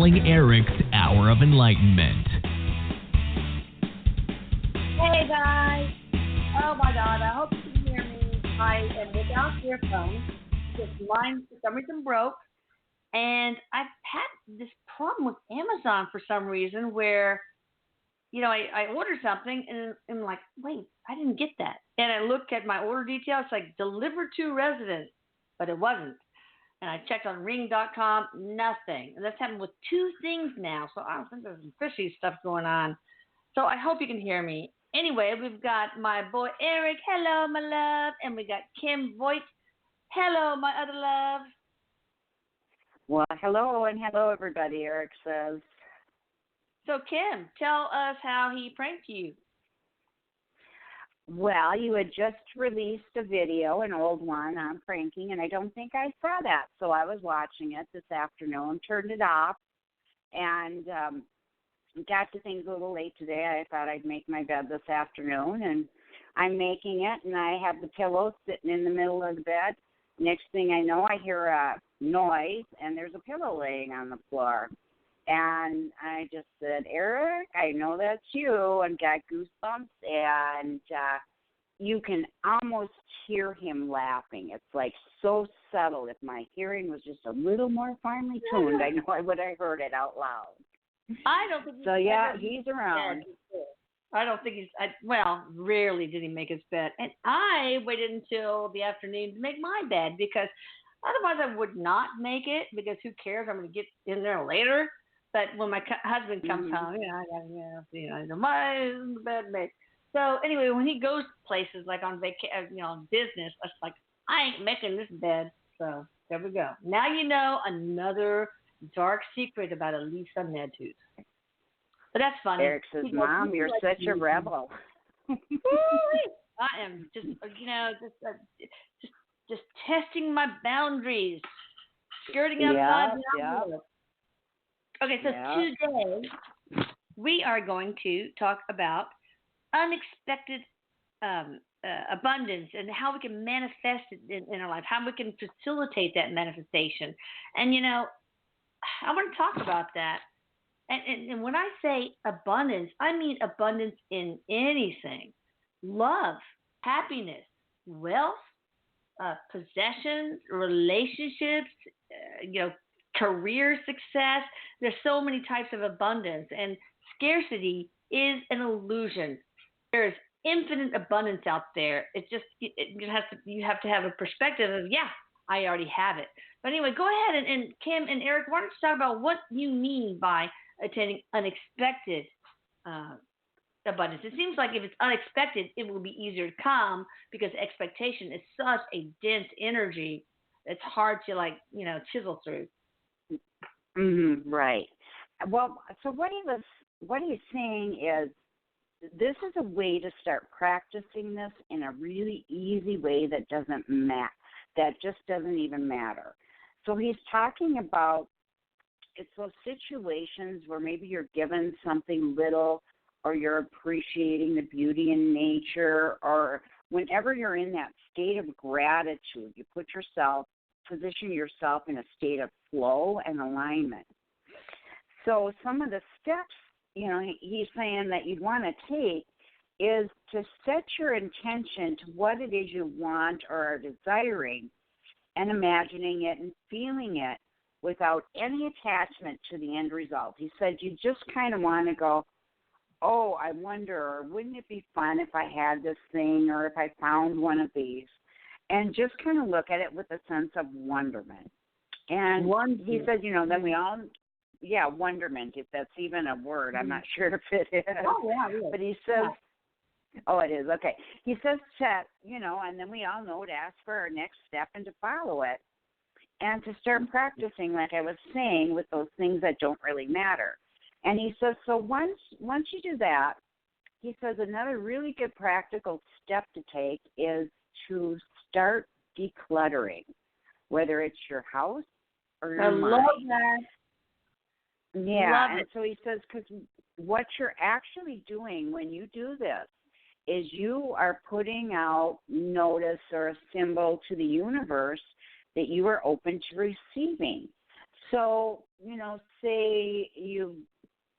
calling Eric's Hour of Enlightenment. Hey guys! Oh my God, I hope you can hear me. I am without earphones because mine for some reason broke. And I've had this problem with Amazon for some reason where, I order something and I'm like, wait, I didn't get that. And I look at my order details, like delivered to resident, but it wasn't. And I checked on ring.com, nothing. And that's happened with two things now. So I don't think there's some fishy stuff going on. So I hope you can hear me. Anyway, we've got my boy Erik. Hello, my love. And we got Kim Voigt. Hello, my other love. Well, hello and hello, everybody, Erik says. So, Kim, tell us how he pranked you. Well, you had just released a video, an old one on pranking, and I don't think I saw that. So I was watching it this afternoon, turned it off, and got to things a little late today. I thought I'd make my bed this afternoon, and I'm making it, and I have the pillow sitting in the middle of the bed. Next thing I know, I hear a noise, and there's a pillow laying on the floor. And I just said, Erik, I know that's you, and got goosebumps, and you can almost hear him laughing. It's like so subtle. If my hearing was just a little more finely tuned, I know I would have heard it out loud. I don't think so. Yeah, he's around. I don't think rarely did he make his bed. And I waited until the afternoon to make my bed because otherwise I would not make it because who cares? I'm going to get in there later. But when my husband comes home, I got my bed made. So anyway, when he goes places like on vacation, business, it's like, I ain't making this bed. So there we go. Now you know another dark secret about Elisa Nedhus. But that's funny. Erik says, Mom, you're such a rebel. I am just testing my boundaries, skirting outside the envelope. Okay, so today we are going to talk about unexpected abundance and how we can manifest it in our life, how we can facilitate that manifestation. And, I want to talk about that. And when I say abundance, I mean abundance in anything. Love, happiness, wealth, possessions, relationships, career success. There's so many types of abundance, and scarcity is an illusion. There is infinite abundance out there. You have to have a perspective of, I already have it. But anyway, go ahead and Kim and Erik, why don't you talk about what you mean by attaining unexpected abundance? It seems like if it's unexpected, it will be easier to come because expectation is such a dense energy. It's hard to chisel through. Right. Well, so what he's saying is this is a way to start practicing this in a really easy way that just doesn't even matter. So he's talking about it's those situations where maybe you're given something little or you're appreciating the beauty in nature, or whenever you're in that state of gratitude, you position yourself in a state of flow and alignment. So some of the steps, he's saying that you'd want to take is to set your intention to what it is you want or are desiring and imagining it and feeling it without any attachment to the end result. He said you just kind of want to go, oh, I wonder, or wouldn't it be fun if I had this thing or if I found one of these? And just kind of look at it with a sense of wonderment. And he said, then we all, wonderment, if that's even a word. I'm not sure if it is. Oh, yeah, really. But he says, oh, it is. Okay. He says to, and then we all know to ask for our next step and to follow it and to start practicing, like I was saying, with those things that don't really matter. And he says, so once you do that, he says another really good practical step to take is to start decluttering, whether it's your house or your mind. I love that. Yeah, and so he says, because what you're actually doing when you do this is you are putting out notice or a symbol to the universe that you are open to receiving. So, say you've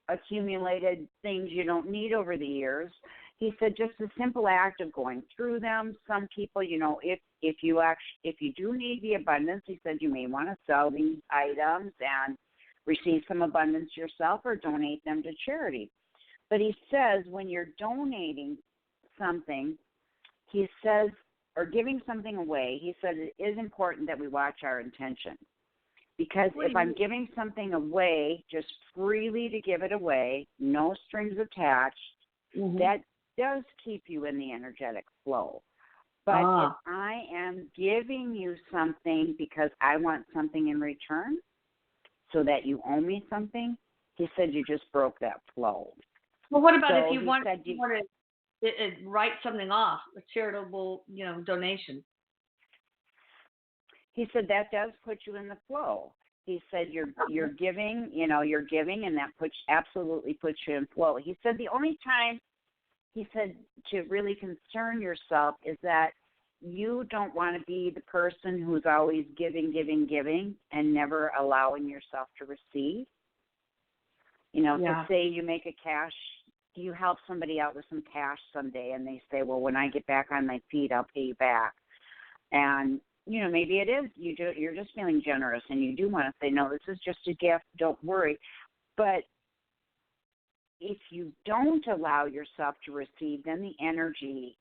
accumulated things you don't need over the years. He said just the simple act of going through them. Some people, if you do need the abundance, he said you may want to sell these items and receive some abundance yourself or donate them to charity. But he says when you're donating something, he says, or giving something away, he said it is important that we watch our intention. Because if I'm giving something away, just freely to give it away, no strings attached, that does keep you in the energetic flow. But if I am giving you something because I want something in return, so that you owe me something, he said you just broke that flow. Well, what about if you want to write something off, a charitable, donation? He said that does put you in the flow. He said you're giving, and that absolutely puts you in flow. He said the only time, he said, to really concern yourself is that you don't want to be the person who's always giving, and never allowing yourself to receive. To say you make you help somebody out with some cash someday, and they say, well, when I get back on my feet, I'll pay you back. And maybe it is. You're just feeling generous, and you do want to say, no, this is just a gift. Don't worry. But if you don't allow yourself to receive, then the energy,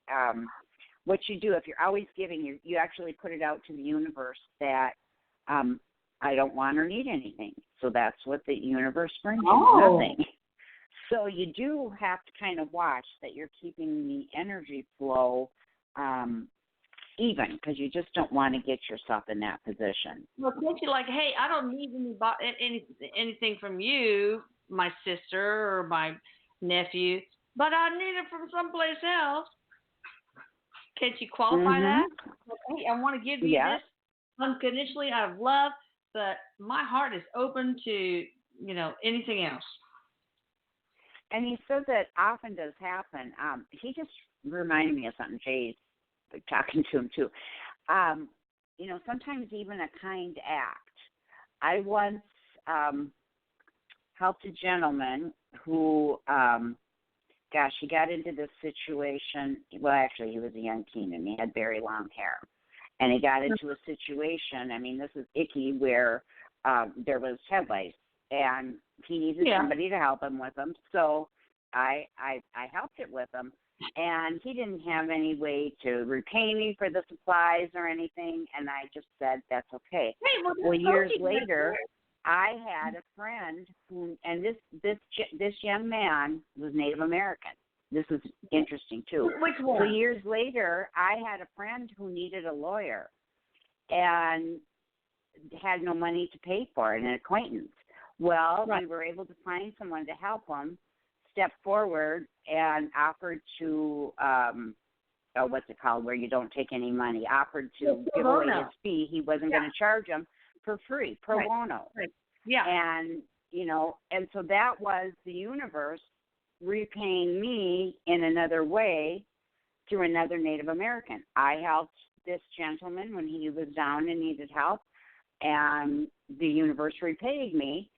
what you do, if you're always giving, you actually put it out to the universe that I don't want or need anything. So that's what the universe brings you, nothing. So you do have to kind of watch that you're keeping the energy flow even, because you just don't want to get yourself in that position. Well, can't you hey, I don't need anything from you, my sister or my nephew, but I need it from someplace else. Can't you qualify that? Hey, I want to give you this unconditionally out of love, but my heart is open to, anything else. And he says that often does happen. He just reminded me of something, Jay's talking to him too. Sometimes even a kind act. I once helped a gentleman who, he got into this situation. Well, actually, he was a young teen, and he had very long hair. And he got into a situation, this is icky, where there was head lice, and he needed somebody to help him with them. So I helped it with him. And he didn't have any way to repay me for the supplies or anything, and I just said, that's okay. Hey, well, years later, I had a friend who, and this young man was Native American. This is interesting, too. Which one? So years later, I had a friend who needed a lawyer and had no money to pay for it, an acquaintance. Well, we were able to find someone to help him, step forward and offered to, what's it called, where you don't take any money, offered to give away his fee. He wasn't going to charge him for free, pro bono. Right. Yeah. And, and so that was the universe repaying me in another way through another Native American. I helped this gentleman when he was down and needed help, and the universe repaid me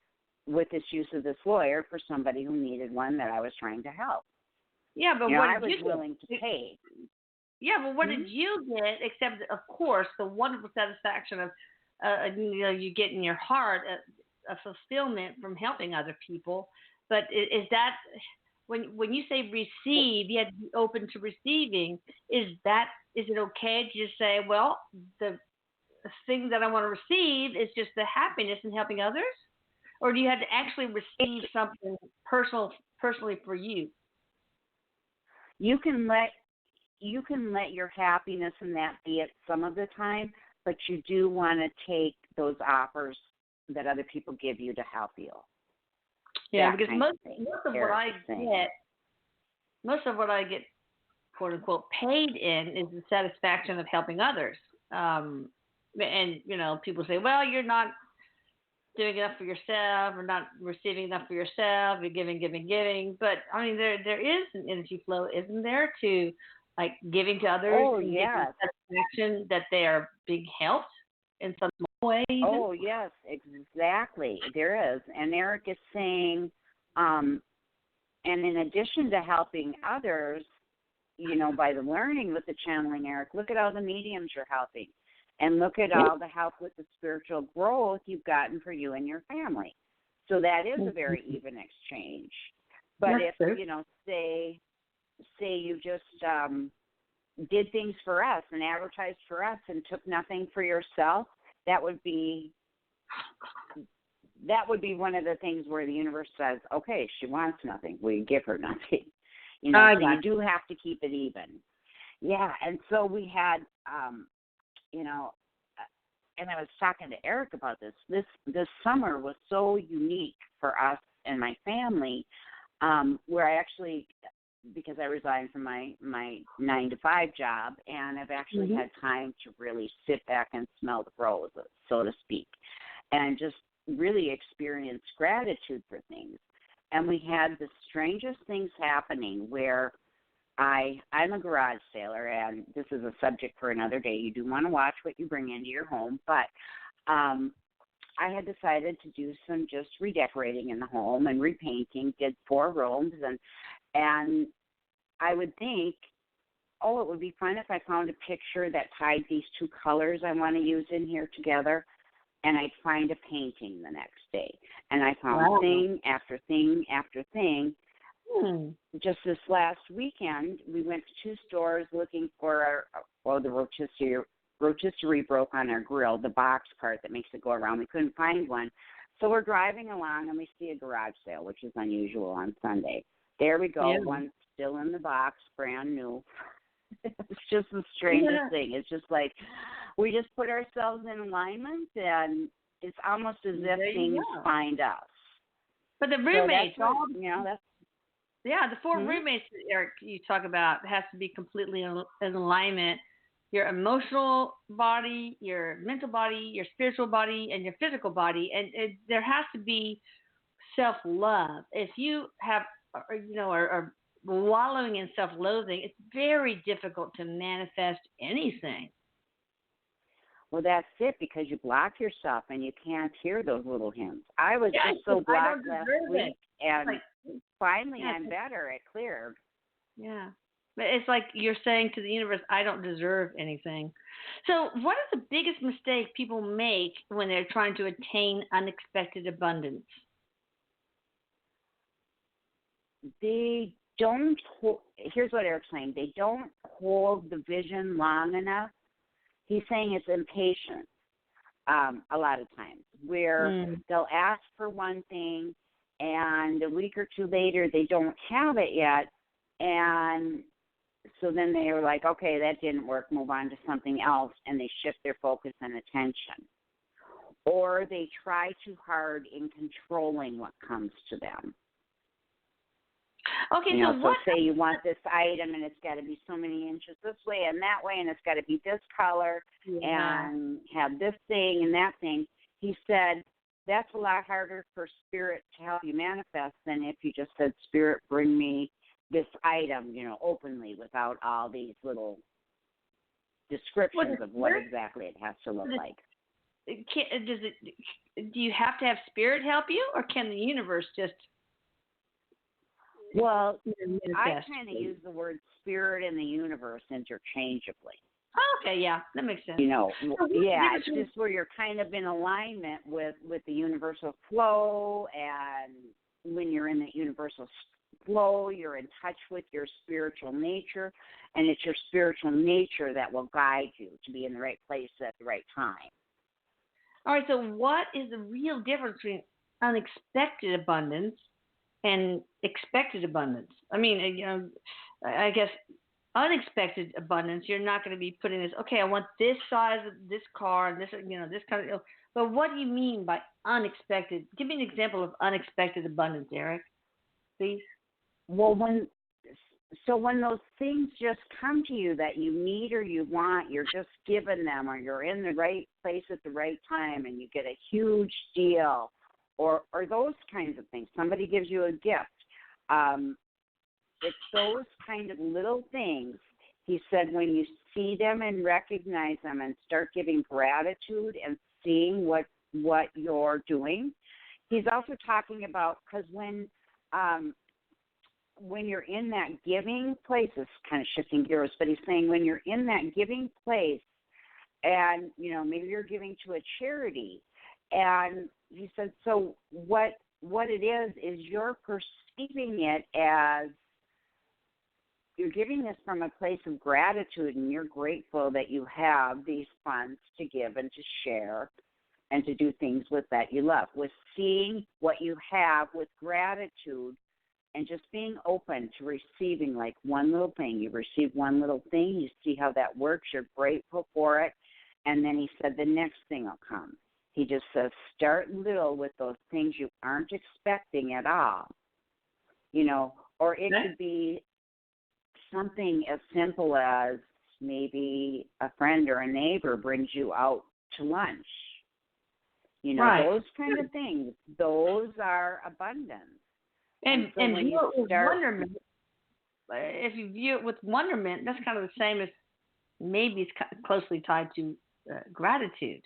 with this use of this lawyer for somebody who needed one that I was trying to help. Yeah, but what I was willing to pay. Yeah, but what did you get, except, of course, the wonderful satisfaction of, you get in your heart a fulfillment from helping other people. But is that, when you say receive, you have to be open to receiving, is it okay to just say, well, the thing that I want to receive is just the happiness in helping others? Or do you have to actually receive something personally for you? You can let your happiness in that be it some of the time, but you do want to take those offers that other people give you to help you. Yeah, because most of what I get, quote unquote, paid in is the satisfaction of helping others. And people say, well, you're not doing enough for yourself, or not receiving enough for yourself, you're giving. But there is an energy flow, isn't there, to giving to others and getting satisfaction that they are being helped in some small way. Even? Oh, yes, exactly. There is. And Erik is saying, and in addition to helping others, by the learning with the channeling, Erik, look at all the mediums you're helping. And look at all the help with the spiritual growth you've gotten for you and your family. So that is a very even exchange. But if, say you just did things for us and advertised for us and took nothing for yourself, that would be one of the things where the universe says, okay, she wants nothing, we give her nothing. So you do have to keep it even. Yeah, and so we had, and I was talking to Erik about this. This summer was so unique for us and my family, where I actually, because I resigned from my 9-to-5 job, and I've actually had time to really sit back and smell the roses, so to speak, and just really experience gratitude for things. And we had the strangest things happening where I'm a garage sailor, and this is a subject for another day. You do want to watch what you bring into your home, but I had decided to do some just redecorating in the home and repainting, did 4 rooms, and I would think, it would be fun if I found a picture that tied these 2 colors I want to use in here together, and I'd find a painting the next day. And I found thing after thing after thing. Just this last weekend, we went to 2 stores looking for the rotisserie broke on our grill, the box part that makes it go around. We couldn't find one. So we're driving along, and we see a garage sale, which is unusual on Sunday. There we go, one still in the box, brand new. It's just the strangest thing. It's just like we just put ourselves in alignment, and it's almost as if things find us. But the roommates, that's the 4 roommates that Erik you talk about has to be completely in alignment. Your emotional body, your mental body, your spiritual body, and your physical body, and there has to be self-love. If you have, are wallowing in self-loathing, it's very difficult to manifest anything. Well, that's it, because you block yourself and you can't hear those little hymns. I was just so blocked last week, and finally I'm better. It cleared. Yeah. But it's like you're saying to the universe, I don't deserve anything. So what is the biggest mistake people make when they're trying to attain unexpected abundance? They don't, here's what Erik's saying, they don't hold the vision long enough. He's saying it's impatient a lot of times, where they'll ask for one thing, and a week or 2 later they don't have it yet, and so then they are like, okay, that didn't work, move on to something else, and they shift their focus and attention. Or they try too hard in controlling what comes to them. Okay, so say you want this item, and it's got to be so many inches this way and that way, and it's got to be this color and have this thing and that thing. He said that's a lot harder for Spirit to help you manifest than if you just said, Spirit, bring me this item, openly, without all these little descriptions of what exactly it has to look like. Do you have to have Spirit help you, or can the universe just... Well, I kind of use the word Spirit and the universe interchangeably. Oh, okay, yeah, that makes sense. It's just where you're kind of in alignment with the universal flow, and when you're in the universal flow, you're in touch with your spiritual nature, and it's your spiritual nature that will guide you to be in the right place at the right time. All right, so what is the real difference between unexpected abundance and expected abundance? I mean, I guess unexpected abundance, you're not going to be putting this, okay, I want this size of this car, and this, this kind of, but what do you mean by unexpected? Give me an example of unexpected abundance, Erik, please. Well, when those things just come to you that you need or you want, you're just given them, or you're in the right place at the right time, and you get a huge deal, or those kinds of things. Somebody gives you a gift. It's those kind of little things. He said when you see them and recognize them and start giving gratitude and seeing what you're doing. He's also talking about, because when you're in that giving place, it's kind of shifting gears, but he's saying when you're in that giving place, and maybe you're giving to a charity, and he said, so what it is you're perceiving it as you're giving this from a place of gratitude, and you're grateful that you have these funds to give and to share and to do things with that you love, with seeing what you have with gratitude and just being open to receiving, like one little thing. You receive one little thing, you see how that works, you're grateful for it, and then he said the next thing will come. He just says start little with those things you aren't expecting at all, or it could be something as simple as maybe a friend or a neighbor brings you out to lunch. Right. Those kind of things, those are abundance. And so when you start, wonderment, if you view it with wonderment, that's kind of the same as maybe it's closely tied to gratitude.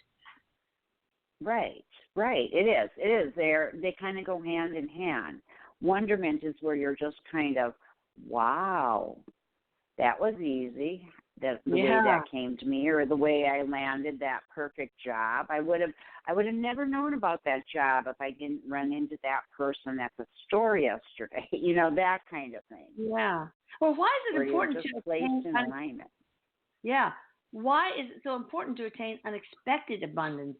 Right. It is. They kind of go hand in hand. Wonderment is where you're just kind of, wow, that was easy. The way that came to me, or the way I landed that perfect job. I would have never known about that job if I didn't run into that person at the store yesterday. That kind of thing. Yeah. Well, why is it important to placed in alignment? Yeah. Why is it so important to attain unexpected abundance?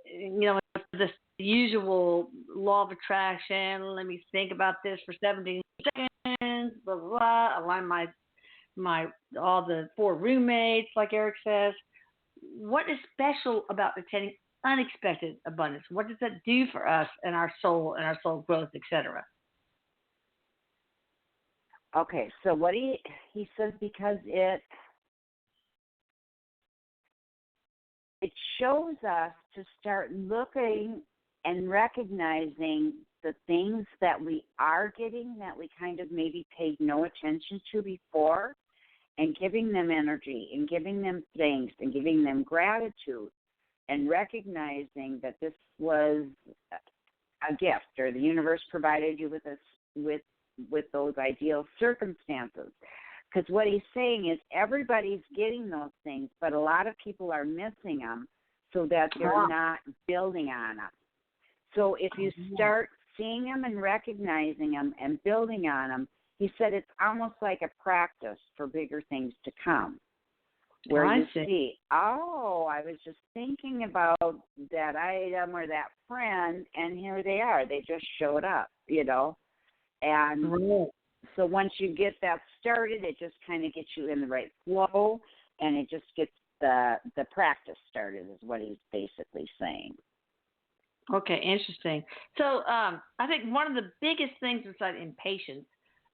The usual law of attraction. Let me think about this for 17 seconds. Blah blah blah. Align my all the 4 roommates, like Erik says. What is special about attaining unexpected abundance? What does that do for us and our soul growth, etc.? Okay, so what he says, because it shows us to start looking and recognizing the things that we are getting that we kind of maybe paid no attention to before, and giving them energy and giving them thanks and giving them gratitude, and recognizing that this was a gift, or the universe provided you with those ideal circumstances. Because what he's saying is everybody's getting those things, but a lot of people are missing them so that they're not building on them. So if you start seeing them and recognizing them and building on them, he said it's almost like a practice for bigger things to come. Where you see, I was just thinking about that item or that friend, and here they are. They just showed up, And so once you get that started, it just kind of gets you in the right flow, and it just gets the practice started, is what he's basically saying. Okay, interesting. So I think one of the biggest things inside impatience,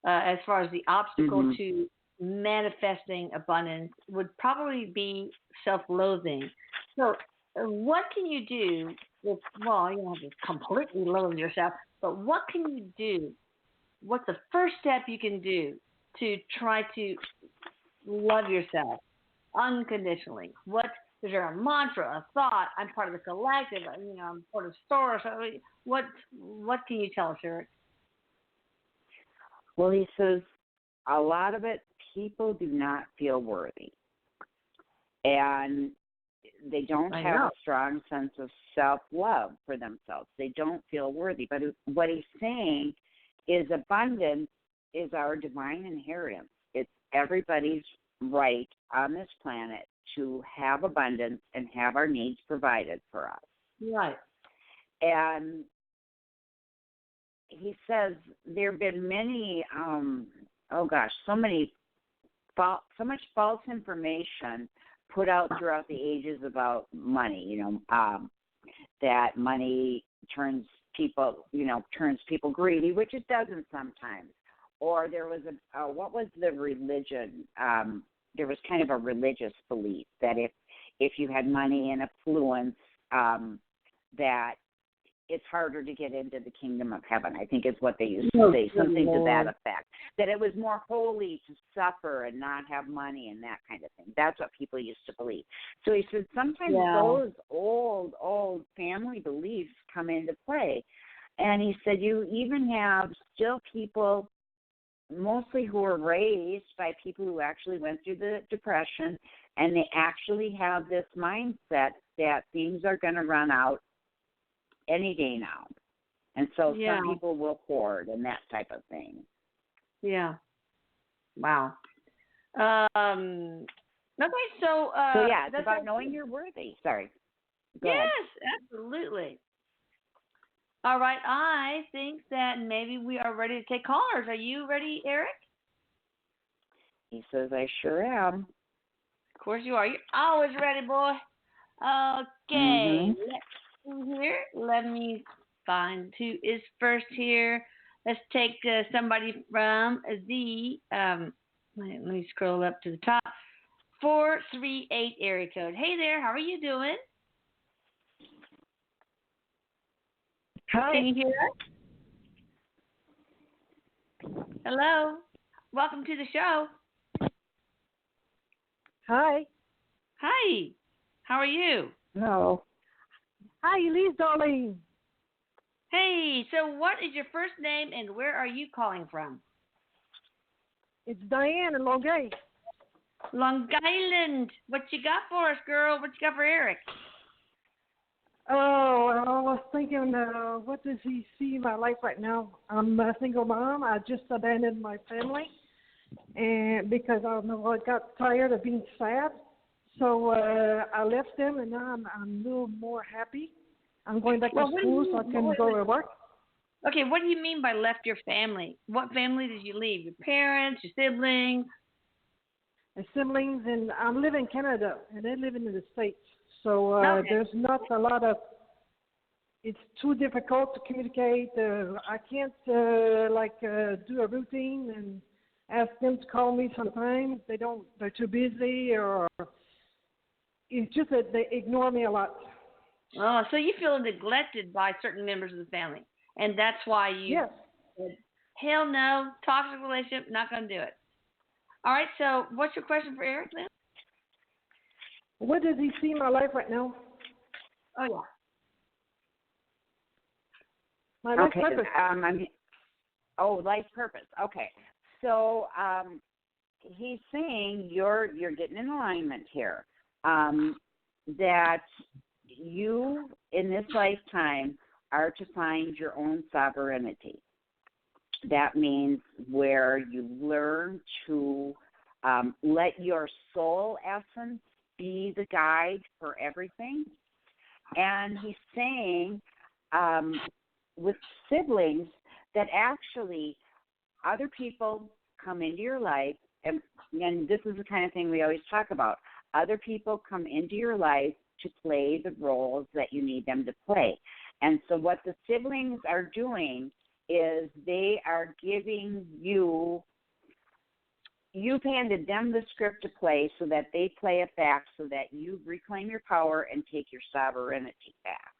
as far as the obstacle to manifesting abundance, would probably be self-loathing. So what can you do you don't have to completely loathe yourself, but what can you do? What's the first step you can do to try to love yourself unconditionally? Is there a mantra, a thought? I'm part of the collective. I'm part of the store. So what can you tell us, Erik? Well, he says a lot of it, people do not feel worthy, and they don't have a strong sense of self-love for themselves. They don't feel worthy. But what he's saying is abundance is our divine inheritance. It's everybody's right on this planet to have abundance and have our needs provided for us. Right. And he says there have been many, so much false information put out throughout the ages about money, that money turns people greedy, which it doesn't sometimes. Or there was what was the religion? There was kind of a religious belief that if you had money and affluence, that it's harder to get into the kingdom of heaven, I think is what they used to say, something to that effect. That it was more holy to suffer and not have money and that kind of thing. That's what people used to believe. So he said sometimes those old family beliefs come into play. And he said you even have still people, mostly who were raised by people who actually went through the Depression, and they actually have this mindset that things are going to run out any day now. And so some people will hoard and that type of thing. Yeah. Wow. Okay, so yeah, it's about knowing you're worthy. Sorry. Go ahead. Absolutely. All right, I think that maybe we are ready to take callers. Are you ready, Erik? He says, I sure am. Of course you are. You're always ready, boy. Okay. Let's see here. Let me find who is first here. Let's take somebody from the, let me scroll up to the top. 438 area code. Hey there, how are you doing? Hi. Can you hear us? Hello. Welcome to the show. Hi. Hi. How are you? No. Hi, Elise, darling. Hey, so what is your first name and where are you calling from? It's Diane in Long Island. Long Island. What you got for us, girl? What you got for Erik? Oh, I was thinking, what does he see in my life right now? I'm a single mom. I just abandoned my family, and because I got tired of being sad, so I left them, and now I'm a little more happy. I'm going back to school so I can go to work. Okay, what do you mean by left your family? What family did you leave? Your parents, your siblings? My siblings, and I live in Canada, and they live in the States. So there's not a lot of, it's too difficult to communicate. I can't do a routine and ask them to call me sometimes. They're too busy, or it's just that they ignore me a lot. Oh, so you feel neglected by certain members of the family. And that's why you said, hell no, toxic relationship, not going to do it. All right, so what's your question for Erik then? What does he see in my life right now? Oh, yeah. My life purpose. Life purpose. Okay. So he's saying you're getting in alignment here. That you, in this lifetime, are to find your own sovereignty. That means where you learn to let your soul essence be the guide for everything. And he's saying with siblings that actually other people come into your life, and this is the kind of thing we always talk about. Other people come into your life to play the roles that you need them to play. And so what the siblings are doing is they are giving you've handed them the script to play so that they play it back so that you reclaim your power and take your sovereignty back.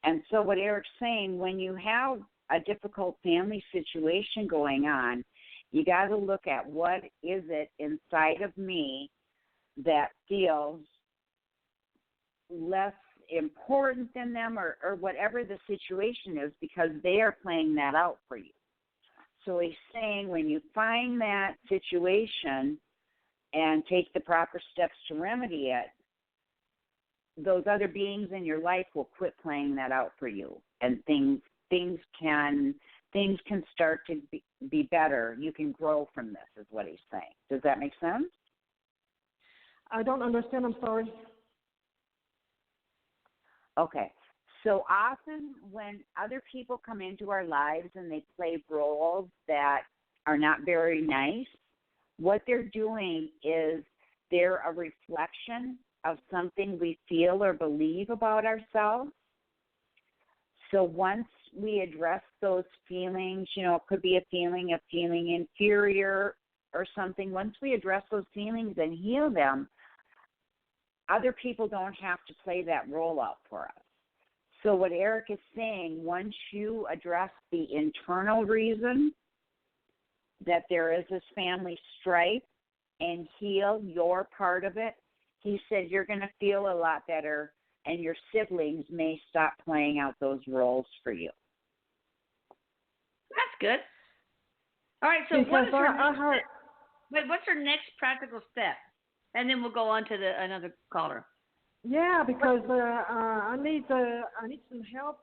And so what Erik's saying, when you have a difficult family situation going on, you got to look at what is it inside of me that feels less important than them, or whatever the situation is, because they are playing that out for you. So he's saying when you find that situation and take the proper steps to remedy it, those other beings in your life will quit playing that out for you, and things can start to be better. You can grow from this, is what he's saying. Does that make sense? I don't understand. I'm sorry. Okay. So often when other people come into our lives and they play roles that are not very nice, what they're doing is they're a reflection of something we feel or believe about ourselves. So once we address those feelings, it could be a feeling of feeling inferior or something. Once we address those feelings and heal them, other people don't have to play that role out for us. So what Erik is saying, once you address the internal reason that there is this family strife and heal your part of it, he said you're going to feel a lot better, and your siblings may stop playing out those roles for you. That's good. All right, so what's her next practical step? And then we'll go on to another caller. Yeah, because I need some help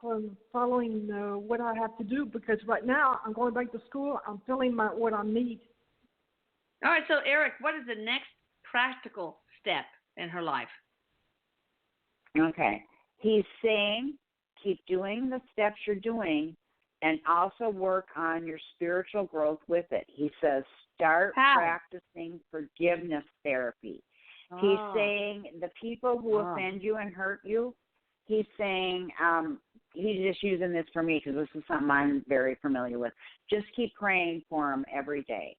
following what I have to do, because right now I'm going back to school. I'm filling what I need. All right, so Erik, what is the next practical step in her life? Okay. He's saying keep doing the steps you're doing and also work on your spiritual growth with it. He says start practicing forgiveness therapy. He's saying the people who offend you and hurt you, he's saying, he's just using this for me because this is something I'm very familiar with. Just keep praying for them every day.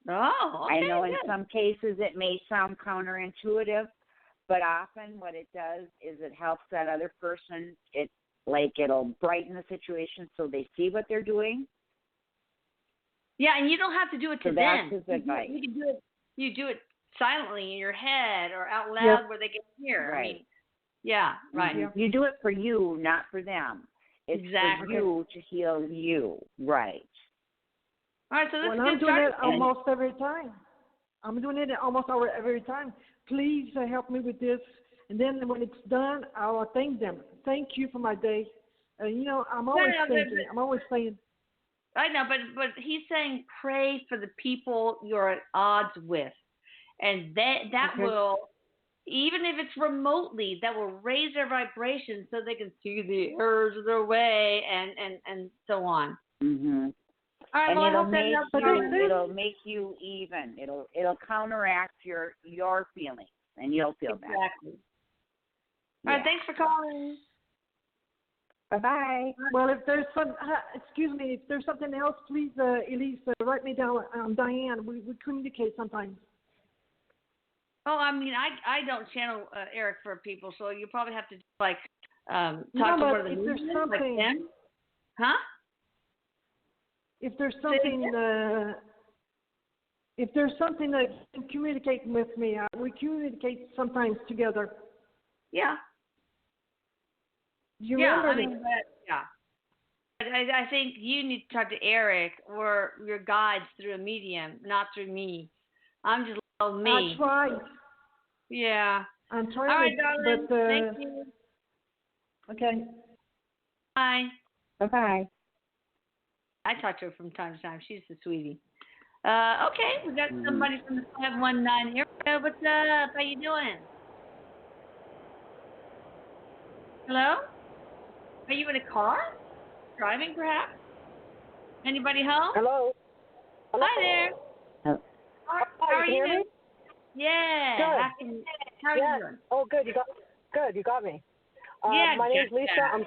Oh, okay, I know in some cases it may sound counterintuitive, but often what it does is it helps that other person. It'll brighten the situation so they see what they're doing. Yeah, and you don't have to do it to them. That's his advice. You can do it. You do it silently in your head or out loud where they can hear. Right. I mean, yeah, right. Mm-hmm. You do it for you, not for them. It's for you to heal you. Right. All right, so let's I'm doing it almost every time. I'm doing it almost every time. Please help me with this. And then when it's done, I'll thank them. Thank you for my day. I'm always thinking. I'm always saying. I know, but he's saying pray for the people you're at odds with. And that will, even if it's remotely, that will raise their vibration so they can see the errors of their way and so on. Mm-hmm. All right, and it'll make you even. It'll counteract your feelings, and you'll feel better. Exactly. All right, thanks for calling. Bye-bye. Well, if there's if there's something else, please, Elise, write me down. Diane, we communicate sometimes. Oh, I mean, I don't channel Erik for people, so you probably have to talk to one of the if there's something, like them. Huh? If there's something, that you can communicate with me, we communicate sometimes together. Yeah. You remember me? I think you need to talk to Erik or your guides through a medium, not through me. I'm just me. I tried. Yeah. I'm trying. All right, darling. But, thank you. Okay. Bye. Bye-bye. I talk to her from time to time. She's a sweetie. Okay, we got somebody from the 519 here. What's up? How you doing? Hello? Are you in a car? Driving, perhaps? Anybody home? Hello. Hi there. How are you? Yeah. Good. How are you doing? Oh, good. You got me. My name's Lisa.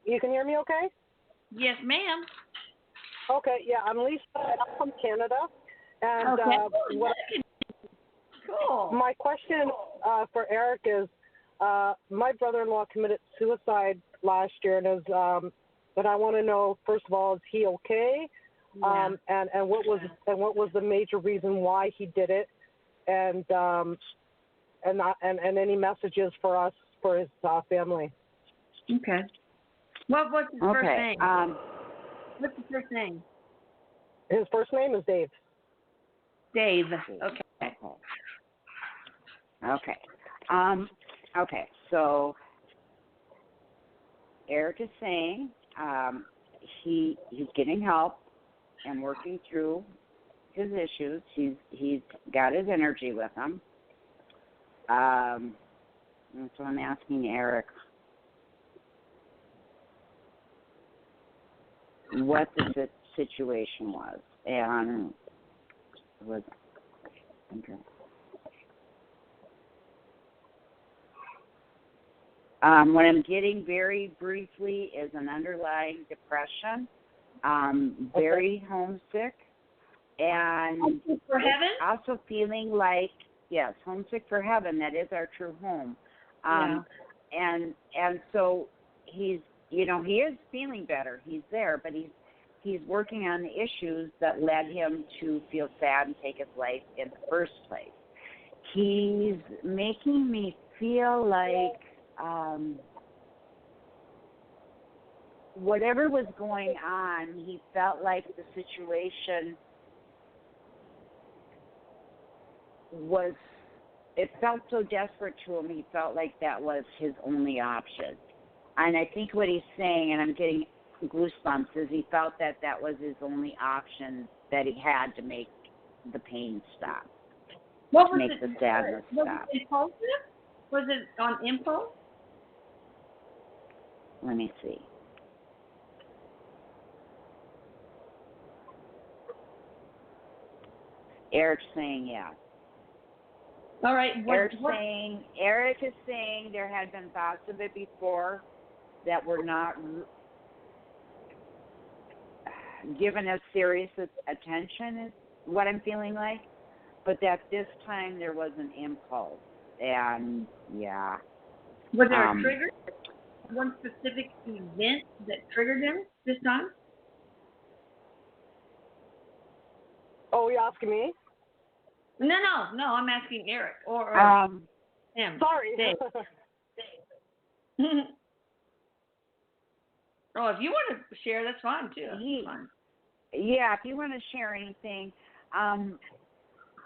You can hear me okay? Yes, ma'am. Okay, yeah, I'm Lisa. I'm from Canada. And cool. My question for Erik is, my brother-in-law committed suicide last year, and I want to know, first of all, is he okay? Yeah. And what was the major reason why he did it? And any messages for us, for his family. Okay. What's his first name? What's his first name? His first name is Dave. Dave. Okay. Okay. Okay. So Erik is saying he's getting help and working through his issues. He's got his energy with him. And so I'm asking Erik what the situation was, and it was okay. What I'm getting very briefly is an underlying depression, very homesick, and homesick for heaven? Also feeling like, yes, homesick for heaven. That is our true home. and so he's, you know, he is feeling better. He's there, but he's working on the issues that led him to feel sad and take his life in the first place. He's making me feel like whatever was going on, he felt like the situation it felt so desperate to him, he felt like that was his only option. And I think what he's saying, and I'm getting goosebumps, is he felt that that was his only option that he had to make the pain stop, to make the sadness stop. Was it impulsive? Was it on impulse? Let me see. Eric's saying yes. All right. Erik is saying there had been thoughts of it before that were not given as serious attention, is what I'm feeling like. But that this time there was an impulse. And, yeah. Was there a trigger? One specific event that triggered him this time? Oh, you asking me? No, I'm asking Erik or him. Sorry. Oh, if you want to share, that's fine too. Yeah, if you want to share anything, I'm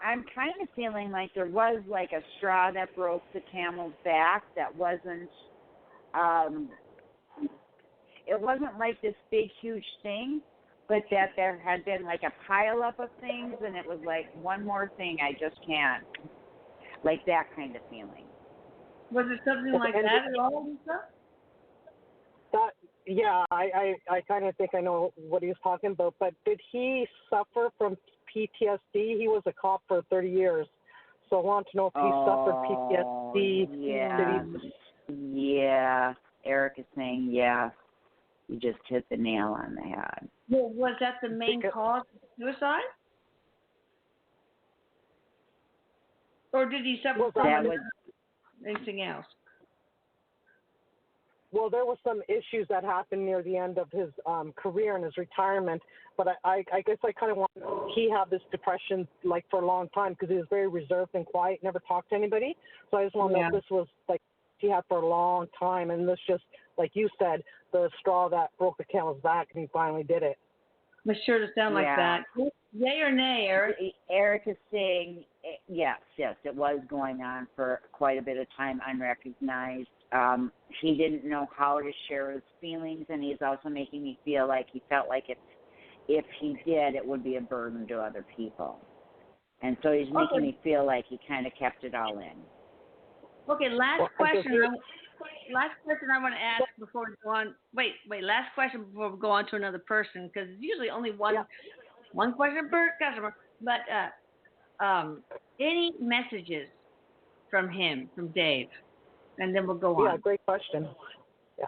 kind of feeling like there was like a straw that broke the camel's back. That wasn't. It wasn't like this big, huge thing. But that there had been like a pile up of things, and it was like one more thing I just can't, like that kind of feeling. Was it something like that at all, Lisa? Yeah, I kind of think I know what he was talking about. But did he suffer from PTSD? He was a cop for 30 years, so I want to know if he suffered PTSD. Yeah. Erik is saying yes. You just hit the nail on the head. Well, was that the main cause of suicide? Or did he suffer from anything else? Well, there were some issues that happened near the end of his career and his retirement, but I guess I kind of want he had this depression like for a long time because he was very reserved and quiet, never talked to anybody. So I just want to know if this was like he had for a long time, and this just, like you said, the straw that broke the camel's back, and he finally did it. It sure to sound like that. Yay or nay, Erik? Erik is saying yes, it was going on for quite a bit of time, unrecognized. He didn't know how to share his feelings, and he's also making me feel like he felt like if he did, it would be a burden to other people. And so he's making me feel like he kind of kept it all in. Okay, last question I want to ask before we go on. Wait, last question before we go on to another person, because it's usually only one question per customer. But any messages from him, from Dave, and then we'll go on. Yeah, great question. Yeah.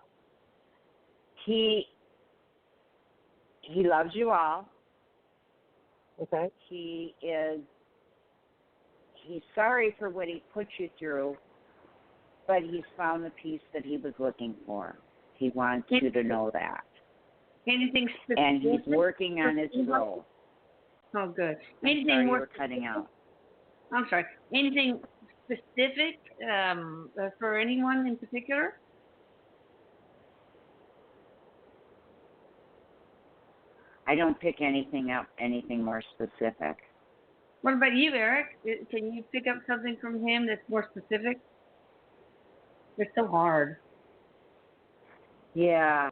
He loves you all. Okay. He's sorry for what he put you through, but he's found the peace that he was looking for. He wants you to know that. Anything specific? And he's working on his role. Oh, good. Anything you were cutting out. I'm sorry. Anything specific for anyone in particular? I don't pick anything more specific. What about you, Erik? Can you pick up something from him that's more specific? It's so hard. Yeah.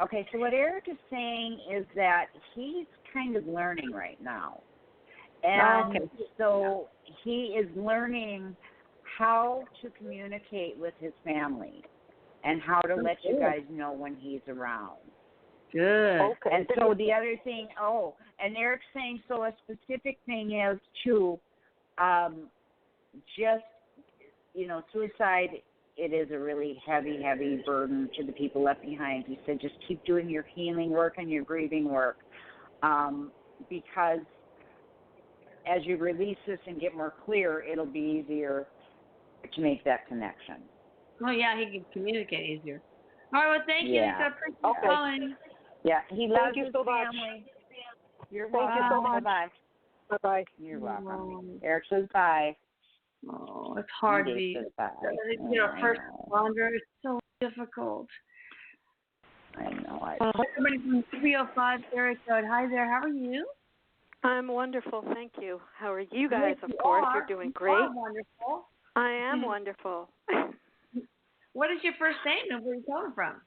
Okay, so what Erik is saying is that he's kind of learning right now. And so he is learning how to communicate with his family and how to let you guys know when he's around. Good. Okay. And so the other thing, and Erik's saying, so a specific thing is to just, suicide, it is a really heavy, heavy burden to the people left behind. He said just keep doing your healing work and your grieving work because as you release this and get more clear, it'll be easier to make that connection. Oh, yeah, he can communicate easier. All right, well, thank you, Lisa. I appreciate you calling. Yeah, he loves Thank you his so much. family. You're Thank welcome. you so much. Bye-bye. Bye-bye. You're welcome. Eric says bye. Oh, it's hard to be, first responder. It's so difficult. I know. Somebody from 305 area code. Hi there. How are you? I'm wonderful, thank you. How are you guys? Yes, of course, you're doing great. You are wonderful. I am wonderful. What is your first name and where are you calling from?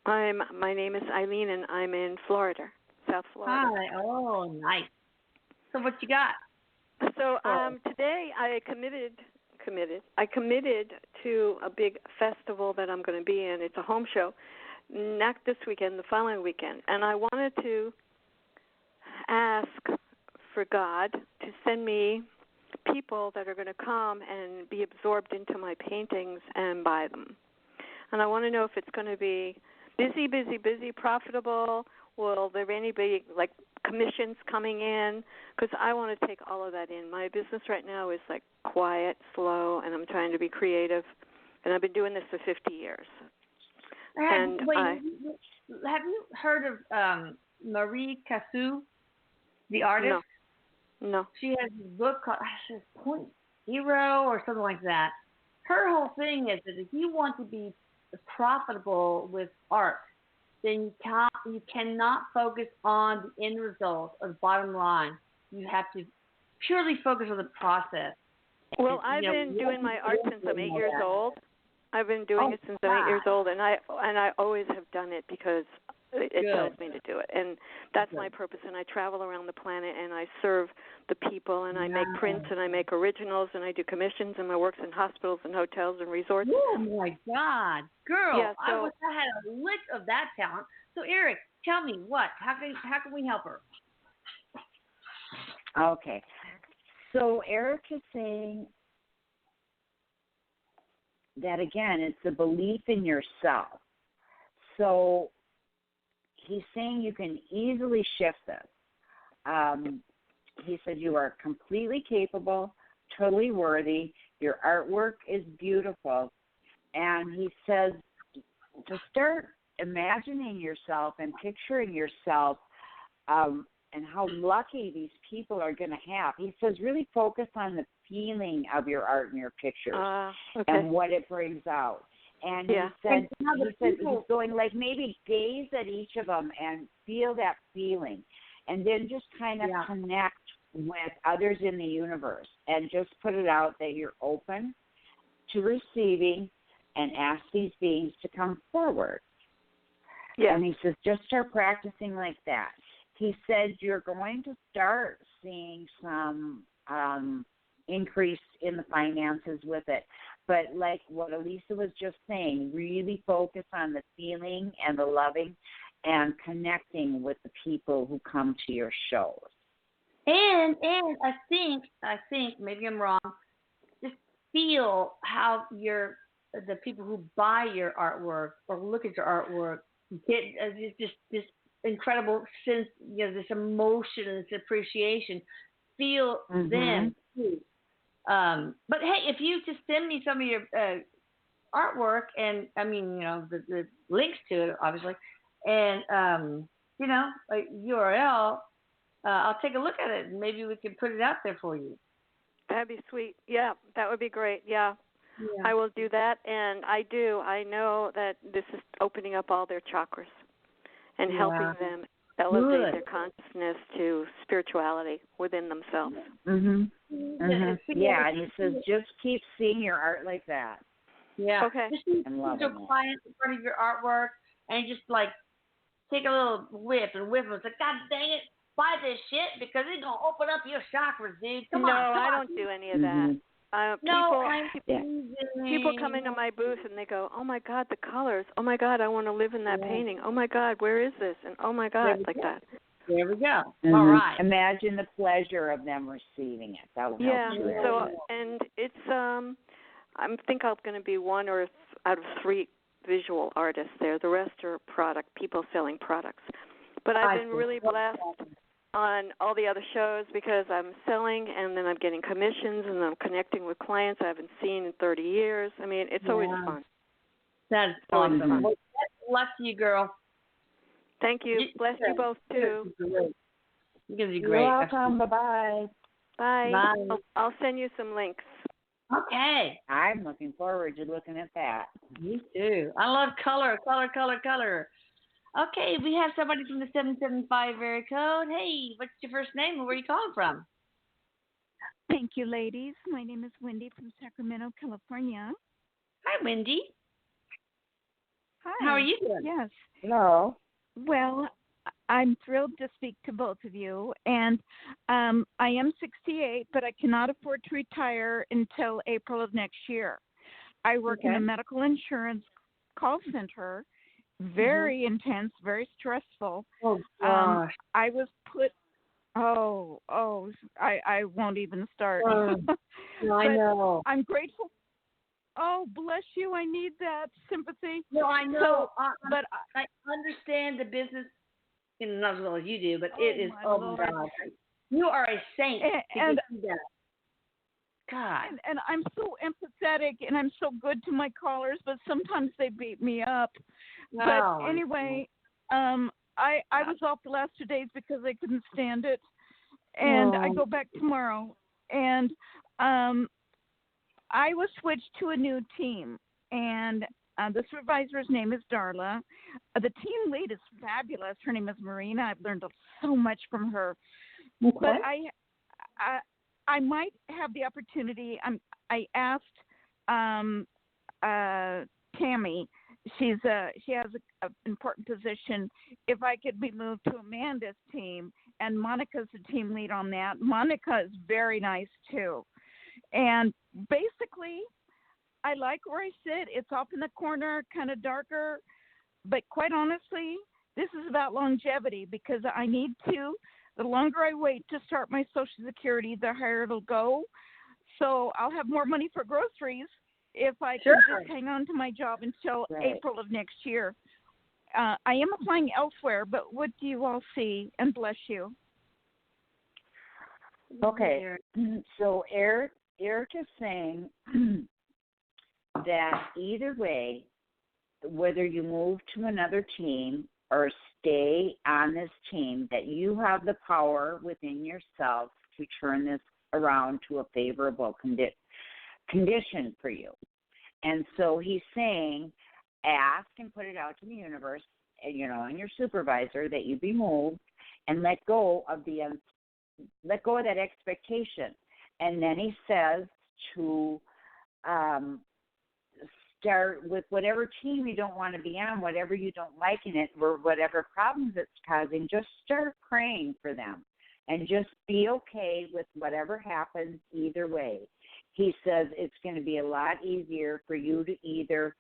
My name is Eileen, and I'm in Florida, South Florida. Hi. Oh, nice. So what you got? So today I committed to a big festival that I'm going to be in. It's a home show, not this weekend, the following weekend, and I wanted to ask for God to send me people that are going to come and be absorbed into my paintings and buy them. And I want to know if it's going to be busy, profitable. Will there be any big, like, commissions coming in? Because I want to take all of that in. My business right now is, like, quiet, slow, and I'm trying to be creative. And I've been doing this for 50 years. Have you heard of Marie Cassou, the artist? No. She has a book called Point Zero or something like that. Her whole thing is that if you want to be profitable with art, then you cannot focus on the end result or the bottom line. You have to purely focus on the process. Well, I've been doing my art since I'm 8 years old. I've been doing it since I'm 8 years old, and I always have done it because it tells me to do it, and that's my purpose. And I travel around the planet, and I serve the people, and I make prints, and I make originals, and I do commissions, and my work's in hospitals and hotels and resorts. Oh my God, girl! Yeah, so, I wish I had a lick of that talent. So, Erik, tell me what? How can we help her? Okay, so Erik is saying that again, it's the belief in yourself. So he's saying you can easily shift this. He said you are completely capable, totally worthy. Your artwork is beautiful. And he says to start imagining yourself and picturing yourself and how lucky these people are going to have. He says really focus on the feeling of your art and your pictures and what it brings out. And he said he's going like maybe gaze at each of them and feel that feeling, and then just kind of connect with others in the universe and just put it out that you're open to receiving and ask these beings to come forward. Yeah. And he says just start practicing like that. He said you're going to start seeing some increase in the finances with it. But like what Elisa was just saying, really focus on the feeling and the loving and connecting with the people who come to your shows. And I think maybe I'm wrong. Just feel how the people who buy your artwork or look at your artwork get just this incredible sense, this emotion and this appreciation. Feel them too. But hey, if you just send me some of your artwork, and I mean, the links to it, obviously, and like URL, I'll take a look at it, and maybe we can put it out there for you. That'd be sweet. Yeah, that would be great. Yeah. I will do that, and I know that this is opening up all their chakras and helping them elevate their consciousness to spirituality within themselves. Yeah, and he says just keep seeing your art like that. Yeah. Okay. Just and loving it. Clients in front of your artwork and just like take a little whiff and whiff and say, God dang it, buy this shit because it's gonna open up your chakras, dude. Come on. No, I don't do any of that. People come into my booth and they go, oh my God, the colors. Oh my God, I want to live in that painting. Oh my God, where is this? And oh my God, like that. There we go. All right. Imagine the pleasure of them receiving it. That will help you. So and it's I think I'm going to be one or out of three visual artists there. The rest are people selling products. But I've been really blessed on all the other shows because I'm selling and then I'm getting commissions and I'm connecting with clients I haven't seen in 30 years. I mean, it's always fun. That's awesome. Well, best of luck to you, girl. Thank you. Bless you both, too. You're going to be great. You're welcome. Bye-bye. Bye. Bye. I'll send you some links. Okay. I'm looking forward to looking at that. Me too. I love color. Okay, we have somebody from the 775 area code. Hey, what's your first name and where are you calling from? Thank you, ladies. My name is Wendy from Sacramento, California. Hi, Wendy. Hi. How are you doing? Yes. Hello. Well, I'm thrilled to speak to both of you. And I am 68, but I cannot afford to retire until April of next year. I work in a medical insurance call center. Very intense, very stressful. Oh, gosh. I was put. I won't even start. I know. I'm grateful. Oh, bless you. I need that sympathy. No, I know. So, but I understand the business, not as well as you do, but it is, my God. You are a saint to do that. God. And I'm so empathetic and I'm so good to my callers, but sometimes they beat me up. But anyway, I was off the last 2 days because I couldn't stand it, and I go back tomorrow. And I was switched to a new team, and the supervisor's name is Darla. The team lead is fabulous. Her name is Marina. I've learned so much from her. Okay. But I might have the opportunity. I asked Tammy. She has an important position. If I could be moved to Amanda's team, and Monica's the team lead on that. Monica is very nice too. And basically, I like where I sit. It's off in the corner, kind of darker. But quite honestly, this is about longevity because I need to. The longer I wait to start my Social Security, the higher it'll go. So I'll have more money for groceries if I can just hang on to my job until April of next year. I am applying elsewhere, but what do you all see? And bless you. Okay. So Erik is saying that either way, whether you move to another team or stay on this team, that you have the power within yourself to turn this around to a favorable condition for you. And so he's saying, ask and put it out to the universe, and your supervisor, that you be moved and let go of that expectation. And then he says to start with whatever team you don't want to be on, whatever you don't like in it, or whatever problems it's causing, just start praying for them and just be okay with whatever happens either way. He says it's going to be a lot easier for you to either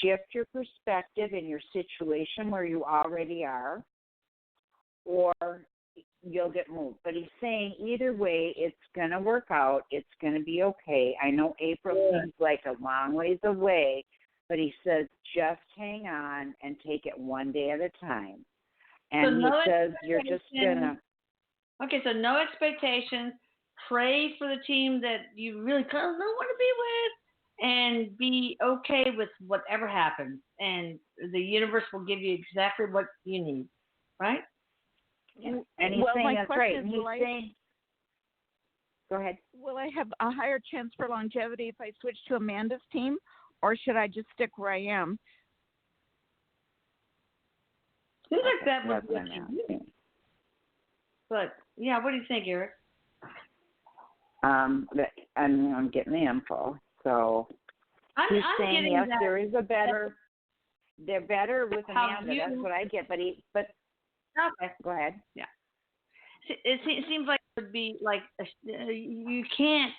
shift your perspective in your situation where you already are, or you'll get moved. But he's saying either way, it's going to work out. It's going to be okay. I know April seems like a long ways away, but he says just hang on and take it one day at a time. And he says you're just going to... Okay, so no expectations. Pray for the team that you really don't want to be with, and be okay with whatever happens. And the universe will give you exactly what you need, right? Yeah. And he's saying that's right. And he's saying, go ahead. Will I have a higher chance for longevity if I switch to Amanda's team, or should I just stick where I am? Seems like that would be what you do. But, yeah, what do you think, Erik? I'm getting the info. So he's saying, yes, there is a better, they're better with Amanda. That's what I get. But okay. Go ahead. Yeah. It seems like it would be like you can't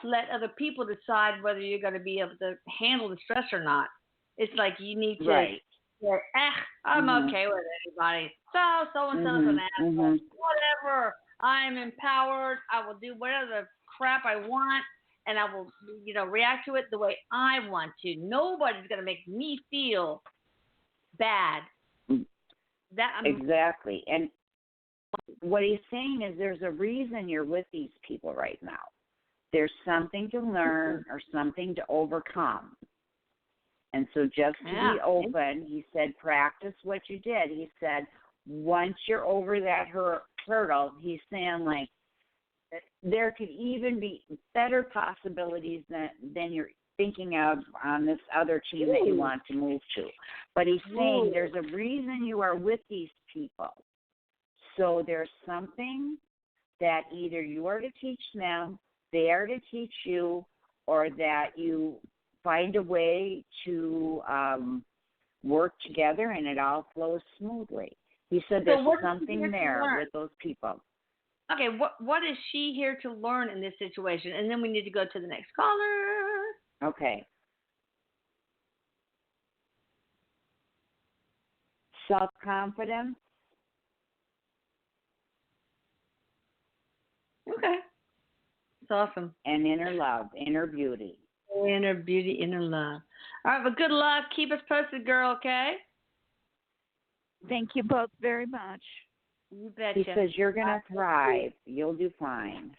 let other people decide whether you're going to be able to handle the stress or not. It's like you need to say, I'm okay with anybody. So-and-so's an asshole. Whatever. I'm empowered. I will do whatever the crap I want, and I will, react to it the way I want to. Nobody's going to make me feel bad. Exactly. And what he's saying is there's a reason you're with these people right now. There's something to learn or something to overcome. And so just to be open, he said, practice what you did. He said, once you're over that hurdle, he's saying, like, there could even be better possibilities than you're thinking of on this other team that you want to move to. But he's saying there's a reason you are with these people. So there's something that either you are to teach them, they are to teach you, or that you find a way to work together and it all flows smoothly. He said there's something there with those people. Okay, what is she here to learn in this situation? And then we need to go to the next caller. Okay. Self-confidence. Okay. That's awesome. And inner love, inner beauty. Inner beauty, inner love. All right, well, good luck. Keep us posted, girl, okay? Thank you both very much. You betcha. He says you're going to thrive. You'll do fine.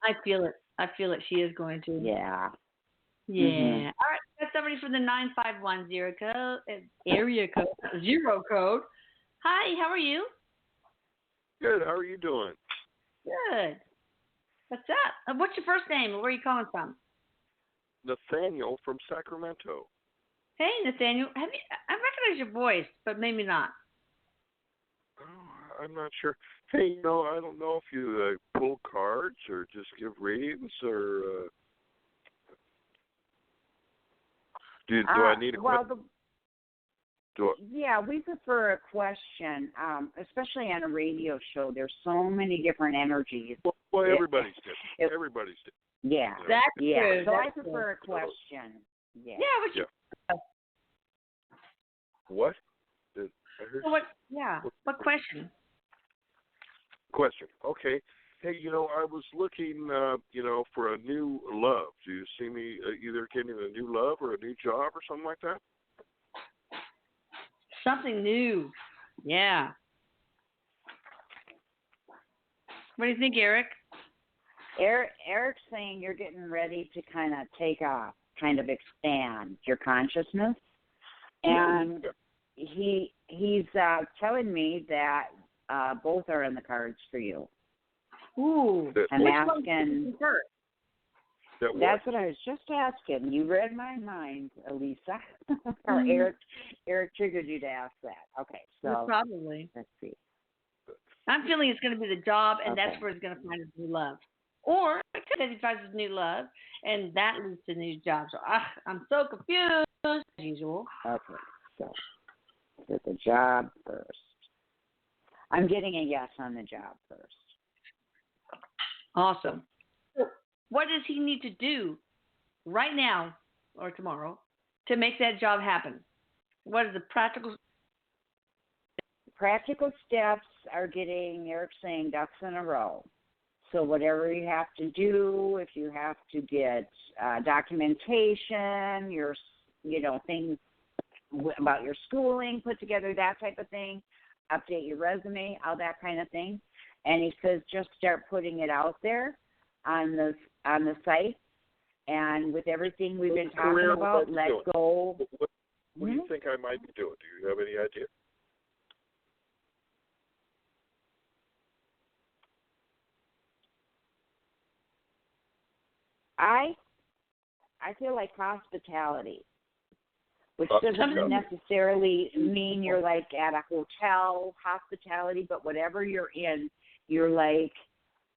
I feel it. She is going to. Yeah. Yeah. Mm-hmm. All right, got somebody from the 9510 code, area code, 0 code. Hi, how are you? Good. How are you doing? Good. What's up? What's your first name? Where are you calling from? Nathaniel from Sacramento. Hey, Nathaniel. I recognize your voice, but maybe not. Oh, I'm not sure. Hey, I don't know if you pull cards or just give readings or do I need a question? Yeah, we prefer a question, especially on a radio show. There's so many different energies. Well, everybody's different. Everybody's different. Yeah, that's true. So I prefer a question. Yeah. What? I heard. What question? Question. Okay. Hey, I was looking, for a new love. Do you see me either getting a new love or a new job or something like that? Something new. Yeah. What do you think, Erik? Erik's saying you're getting ready to kind of take off, kind of expand your consciousness. And he's telling me that both are in the cards for you. Ooh. I'm asking. That's what I was just asking. You read my mind, Elisa. Or Erik triggered you to ask that. Okay, so probably. Let's see. I'm feeling it's going to be the job, and that's where he's going to find his new love. Or it could be he finds his new love, and that leads to a new job. So I'm so confused, as usual. Okay, so the job first. I'm getting a yes on the job first. Awesome. What does he need to do right now or tomorrow to make that job happen? What are the practical steps are getting, Erik saying, ducks in a row. So whatever you have to do, if you have to get documentation, your, things about your schooling put together, that type of thing, update your resume, all that kind of thing. And he says just start putting it out there on the site. And with everything we've been talking about, let go. What do you think I might be doing? Do you have any idea? I feel like hospitality, which doesn't necessarily mean you're like at a hotel hospitality, but whatever you're in, you're like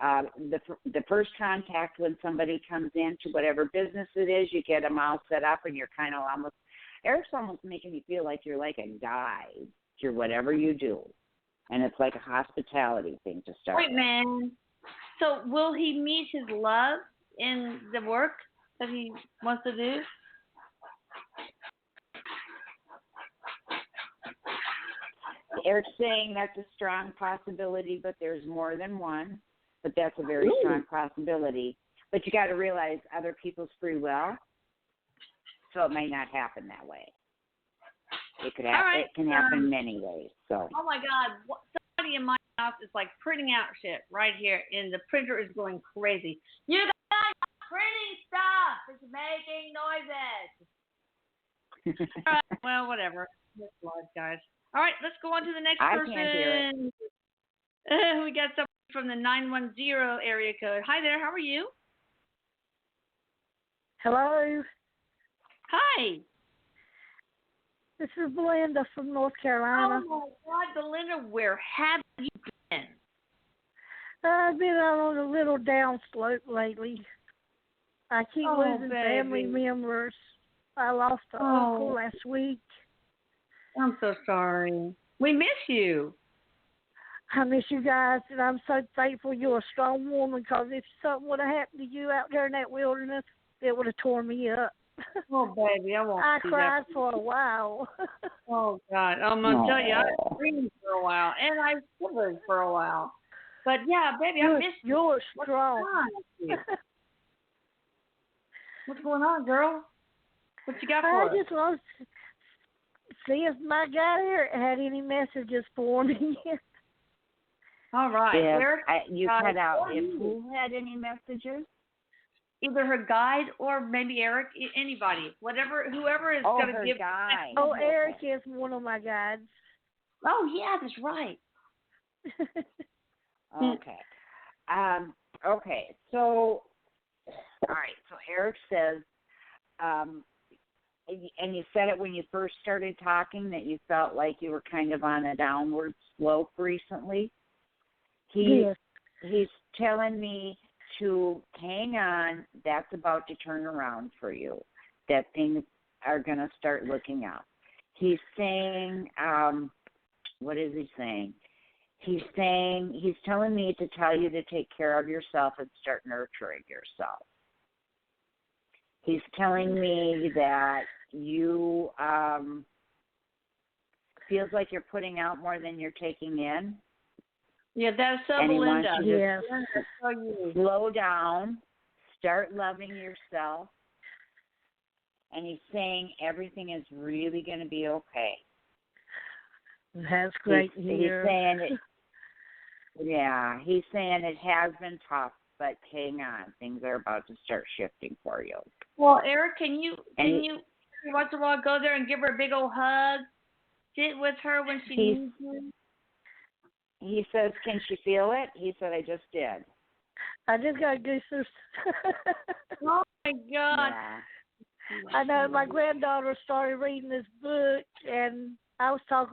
the first contact when somebody comes into whatever business it is, you get them all set up, and you're kind of almost. Erik's almost making me feel like you're like a guide to whatever you do, and it's like a hospitality thing to start. Wait, man. So will he meet his love in the work that he wants to do? Erik's saying that's a strong possibility, but there's more than one. But that's a very strong possibility. But you got to realize other people's free will, so it may not happen that way. It could happen. Right. It can happen many ways. So. Oh my God! Somebody in my house is like printing out shit right here, and the printer is going crazy. You guys are printing stuff. It's making noises. All right, well, whatever. That's life, guys. All right, let's go on to the next person. I can't hear it. We got somebody from the 910 area code. Hi there, how are you? Hello, Hi. this is Belinda from North Carolina. Oh, my God, Belinda, where have you been? I've been on a little down slope lately. I keep losing family members. I lost an uncle last week. I'm so sorry. We miss you. I miss you guys, and I'm so thankful you're a strong woman, because if something would have happened to you out there in that wilderness, it would have torn me up. Oh, baby, I won't. I cried for a while. Oh, God. I'm going to tell you, I screamed for a while, and I shivered for a while. But, yeah, baby, I miss you. You're strong. What's going on, girl? What you got for us? I just want to see if my guy Erik had any messages for me. All right. Yeah, Erik, you cut out. If who had any messages? Either her guide or maybe Erik, anybody. Whoever is going to give. Guide. Oh, Erik is one of my guides. Oh, yeah, that's right. Okay. Okay. So, all right. So Erik says, and you said it when you first started talking, that you felt like you were kind of on a downward slope recently. Yes. He's telling me to hang on. That's about to turn around for you. That things are going to start looking up. He's saying, what is he saying? He's telling me to tell you to take care of yourself and start nurturing yourself. He's telling me that you feels like you're putting out more than you're taking in. Yeah, that's so and Belinda. He wants you to slow down, start loving yourself, and he's saying everything is really going to be okay. That's great to hear. He's saying it. Yeah, he's saying it has been tough, but hang on, things are about to start shifting for you. Well, Erik, can you once in a while go there and give her a big old hug? Sit with her when she needs you? He says, can she feel it? He said, I just did. I just got goosebumps. Oh, my God. Yeah. I know my granddaughter started reading this book, and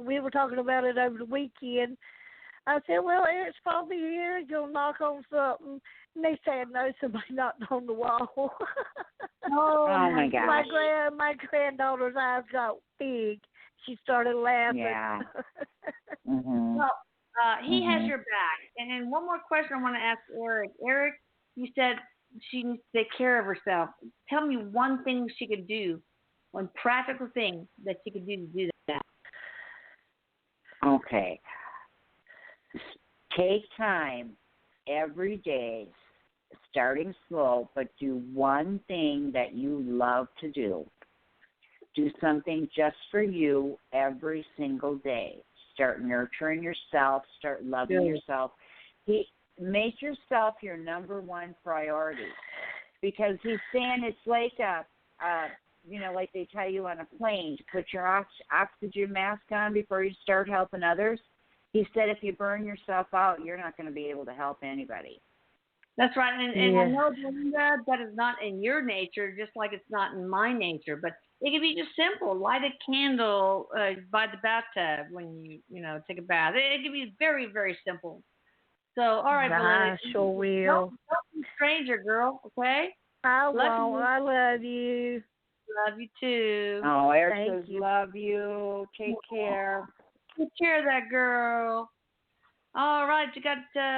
we were talking about it over the weekend. I said, well, Erik's probably here. He'll knock on something. And they said, no, somebody knocked on the wall. Oh, my gosh. My granddaughter's eyes got big. She started laughing. Yeah. Mm-hmm. Well, he has your back. And one more question I want to ask Erik. Erik, you said she needs to take care of herself. Tell me one thing she could do, one practical thing that she could do to do that. Okay. Take time every day, starting slow, but do one thing that you love to do. Do something just for you every single day. Start nurturing yourself. Start loving yourself. Make yourself your number one priority, because he's saying it's like like they tell you on a plane to put your oxygen mask on before you start helping others. He said if you burn yourself out, you're not going to be able to help anybody. That's right. And I know, Belinda, that is not in your nature, just like it's not in my nature. But it can be just simple. Light a candle by the bathtub when you take a bath. It can be very, very simple. So, all right, Belinda. I sure will. Don't be a stranger, girl, okay? I won't. I love you. Love you, too. Oh, Erik says love you. Take care. Take care of that girl. All right, you got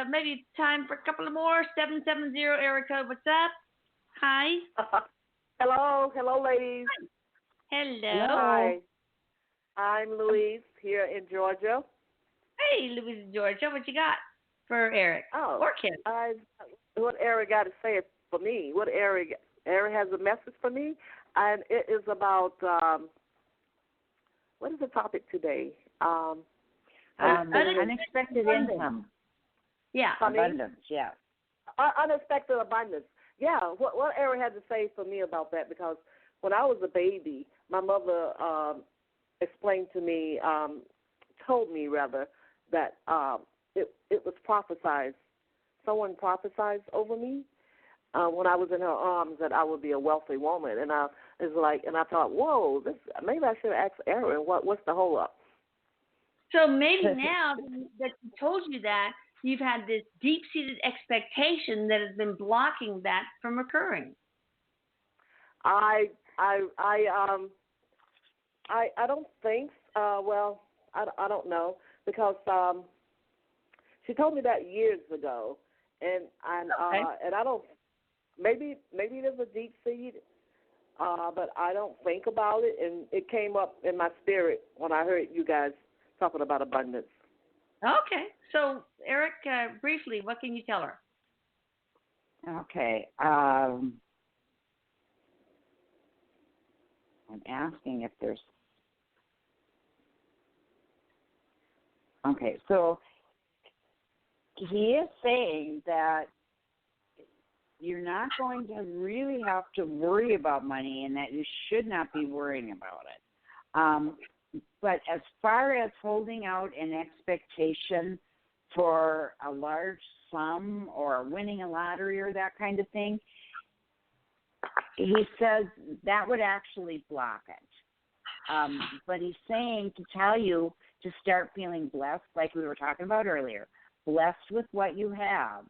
maybe time for a couple of more. 770 area code. What's up? Hi. Hello, ladies. Hello. Hi. I'm Louise here in Georgia. Hey, Louise in Georgia. What you got for Erik? Or Kim? What Erik got to say for me? What Erik has a message for me, and it is about what is the topic today? Unexpected income. Yeah. Abundance, yeah. Unexpected abundance. Yeah, what Erik had to say for me about that, because when I was a baby, my mother explained to me, told me rather, that it was prophesied. Someone prophesied over me when I was in her arms that I would be a wealthy woman, and I thought, whoa, maybe I should ask Erin what's the hold up. So maybe now that she told you that, you've had this deep-seated expectation that has been blocking that from occurring. I don't think. Well, I don't know, because she told me that years ago, and I don't. Maybe there's a deep seed, but I don't think about it, and it came up in my spirit when I heard you guys talking about abundance. Okay, so Erik, briefly, what can you tell her? Okay. I'm asking if there's. Okay, so he is saying that you're not going to really have to worry about money, and that you should not be worrying about it. But as far as holding out an expectation for a large sum or winning a lottery or that kind of thing, he says that would actually block it. But he's saying to tell you to start feeling blessed, like we were talking about earlier, blessed with what you have.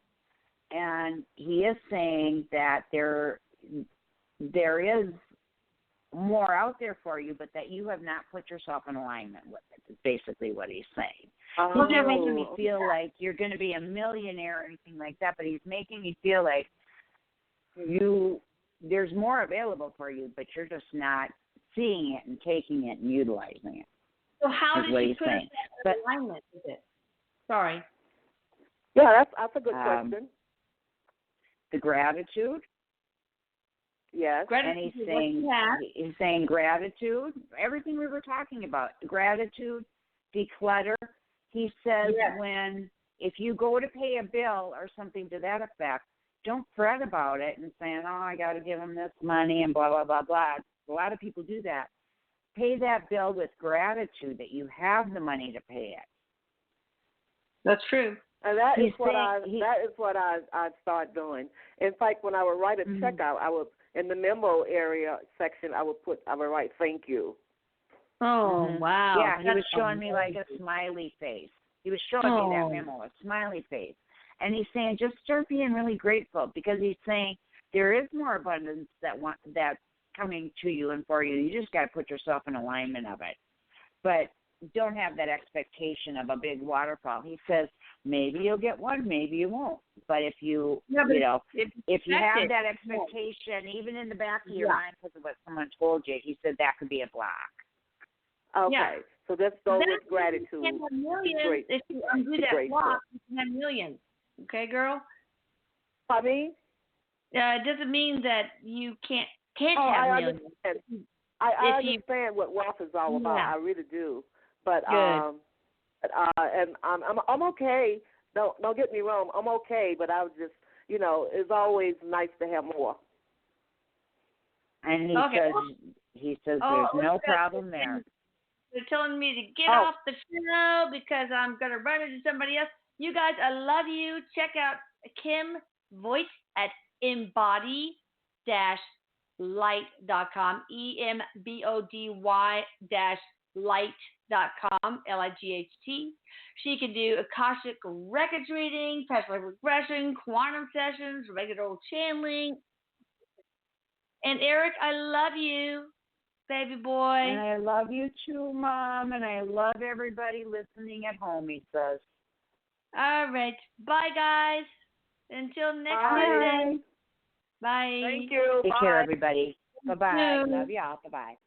And he is saying that there is more out there for you, but that you have not put yourself in alignment with it, is basically what he's saying. He's not making me feel like you're going to be a millionaire or anything like that, but he's making me feel like there's more available for you, but you're just not seeing it and taking it and utilizing it. So how did you put it in alignment with it? Sorry. Yeah, that's a good question. The gratitude. Yes. And he's saying gratitude, everything we were talking about, gratitude, declutter. He says if you go to pay a bill or something to that effect, don't fret about it and saying, oh, I got to give him this money and blah, blah, blah, blah. A lot of people do that. Pay that bill with gratitude that you have the money to pay it. That's true. And that is what I start doing. In fact, when I would write a check out, I would, in the memo area section, I would write thank you. Oh, wow. Yeah, he was showing me like a smiley face. He was showing me that memo, a smiley face. And he's saying just start being really grateful, because he's saying there is more abundance that's coming to you and for you. You just got to put yourself in alignment of it. But don't have that expectation of a big waterfall. He says maybe you'll get one, maybe you won't. But if you if you have that expectation, even in the back of your mind because of what someone told you, he said that could be a block. Okay, so let's go with gratitude. If you undo that block, you can have millions. Okay, girl? I mean? It doesn't mean that you can't have millions. I understand what wealth is all about. I really do. But and I'm okay. Don't get me wrong. I'm okay, but I was just, it's always nice to have more. And he says there's no problem there. They're telling me to get off the show because I'm going to run into somebody else. You guys, I love you. Check out Kim Voigt at embody-light.com, embody-light.com, Light. She can do Akashic records reading, past life regression, quantum sessions, regular old channeling. And Erik, I love you, baby boy. And I love you too, Mom, and I love everybody listening at home, he says. All right. Bye, guys. Until next Tuesday. Bye. Thank you. Take care, everybody. Bye-bye. Love y'all. Bye-bye.